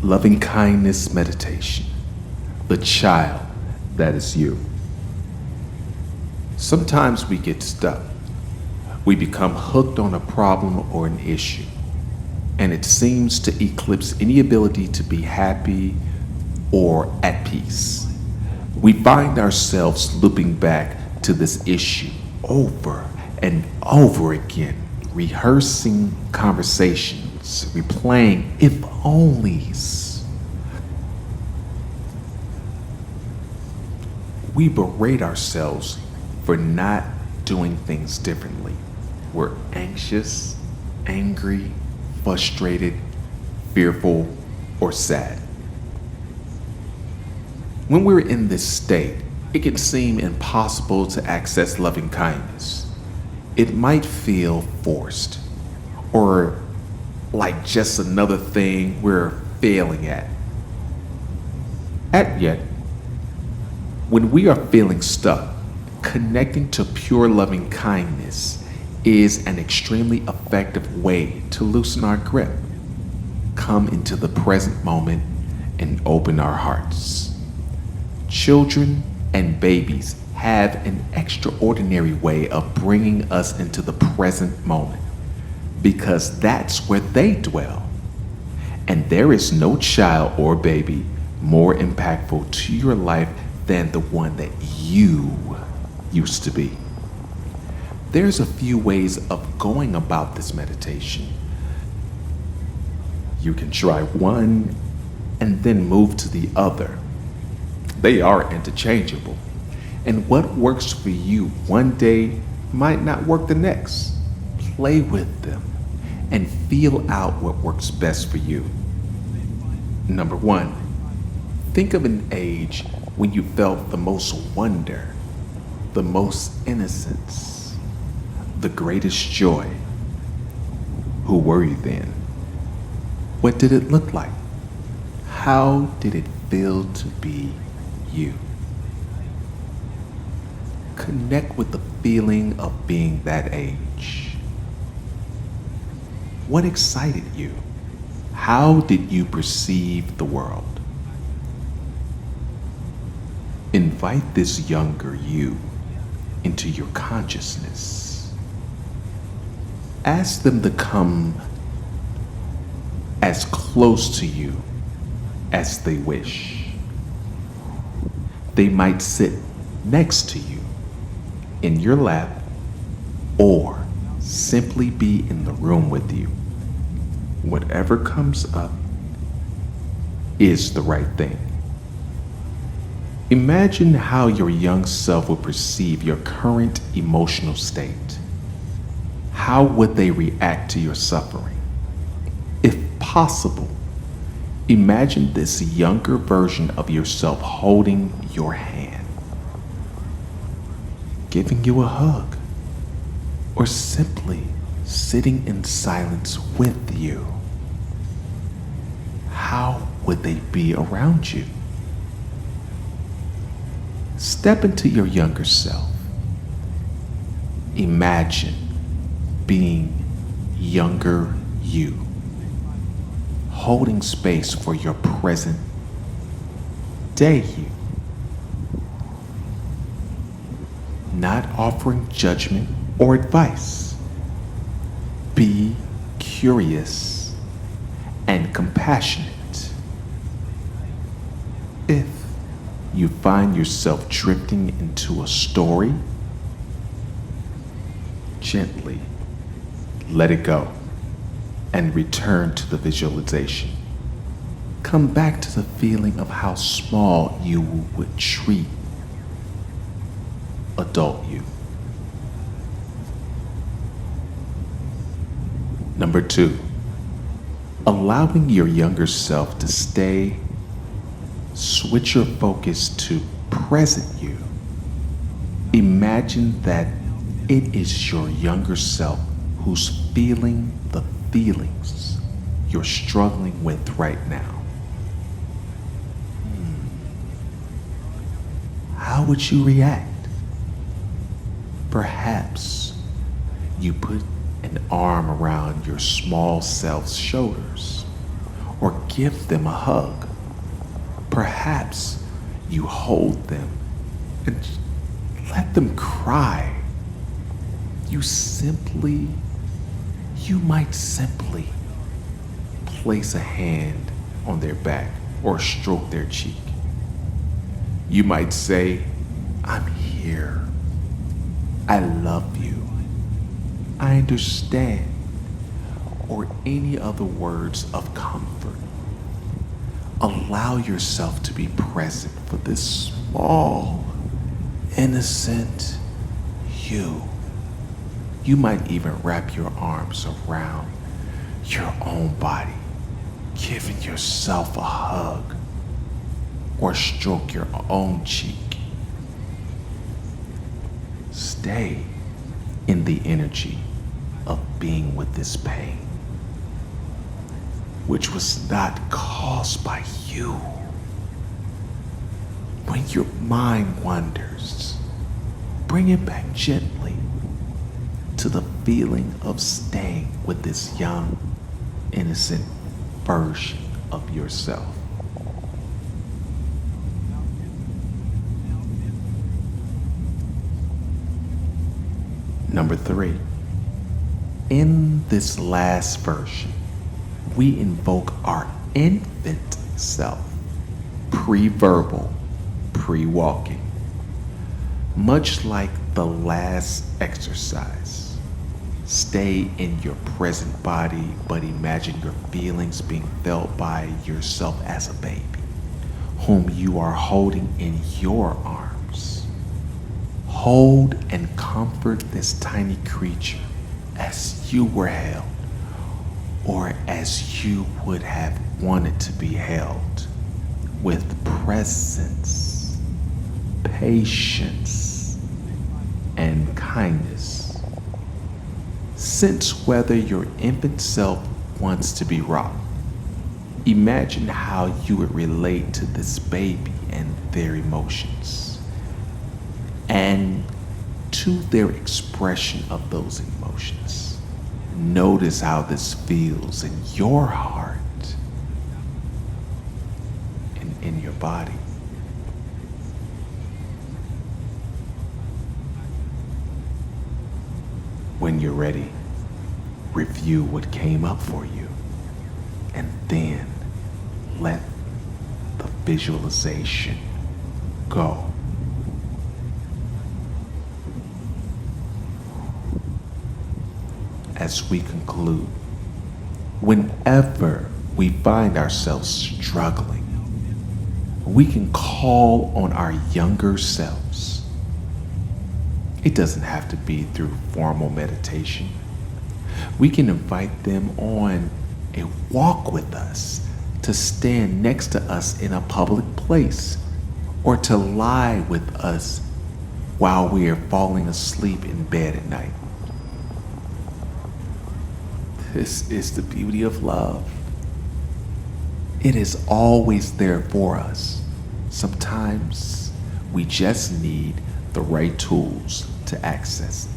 Loving kindness meditation. The child that is you. Sometimes we get stuck. We become hooked on a problem or an issue, and it seems to eclipse any ability to be happy or at peace. We find ourselves looping back to this issue over and over again, rehearsing conversations, replaying if onlys. We berate ourselves for not doing things differently. We're anxious, angry, frustrated, fearful, or sad. When we're in this state, it can seem impossible to access loving kindness. It might feel forced or like just another thing we're failing at. Yet, when we are feeling stuck, connecting to pure loving kindness is an extremely effective way to loosen our grip, come into the present moment, and open our hearts. Children and babies have an extraordinary way of bringing us into the present moment because that's where they dwell. And there is no child or baby more impactful to your life than the one that you used to be. There's a few ways of going about this meditation. You can try one and then move to the other. They are interchangeable. And what works for you one day might not work the next. Play with them and feel out what works best for you. Number one, think of an age when you felt the most wonder, the most innocence, the greatest joy. Who were you then? What did it look like? How did it feel to be you? Connect with the feeling of being that age. What excited you? How did you perceive the world? Invite this younger you into your consciousness. Ask them to come as close to you as they wish. They might sit next to you, in your lap, or simply be in the room with you. Whatever comes up is the right thing. Imagine how your young self would perceive your current emotional state. How would they react to your suffering? If possible, imagine this younger version of yourself holding your hand, giving you a hug, or simply sitting in silence with you. How would they be around you? Step into your younger self. Imagine being younger you, holding space for your present day you, not offering judgment or advice. Be curious and compassionate. If you find yourself drifting into a story, gently let it go and return to the visualization. Come back to the feeling of how small you would treat adult you. Number two, allowing your younger self to stay. Switch your focus to present you. Imagine that it is your younger self who's feeling the feelings you're struggling with right now. How would you react? Perhaps you put an arm around your small self's shoulders, or give them a hug. Perhaps you hold them and let them cry. You might simply place a hand on their back or stroke their cheek. You might say, "I'm here. I love you. I understand," or any other words of comfort. Allow yourself to be present for this small, innocent you. You might even wrap your arms around your own body, giving yourself a hug or stroke your own cheek. Stay in the energy of being with this pain, which was not caused by you. When your mind wanders, bring it back gently to the feeling of staying with this young, innocent version of yourself. Number 3, in this last version, we invoke our infant self, pre-verbal, pre-walking. Much like the last exercise, stay in your present body, but imagine your feelings being felt by yourself as a baby, whom you are holding in your arms. Hold and comfort this tiny creature as you were held, or as you would have wanted to be held, with presence, patience, and kindness. Sense whether your infant self wants to be rocked. Imagine how you would relate to this baby and their emotions, and to their expression of those emotions. Notice how this feels in your heart and in your body. When you're ready, review what came up for you, and then let the visualization go. As we conclude, whenever we find ourselves struggling, we can call on our younger selves. It doesn't have to be through formal meditation. We can invite them on a walk with us, to stand next to us in a public place, or to lie with us while we are falling asleep in bed at night. This is the beauty of love. It is always there for us. Sometimes we just need the right tools to access it.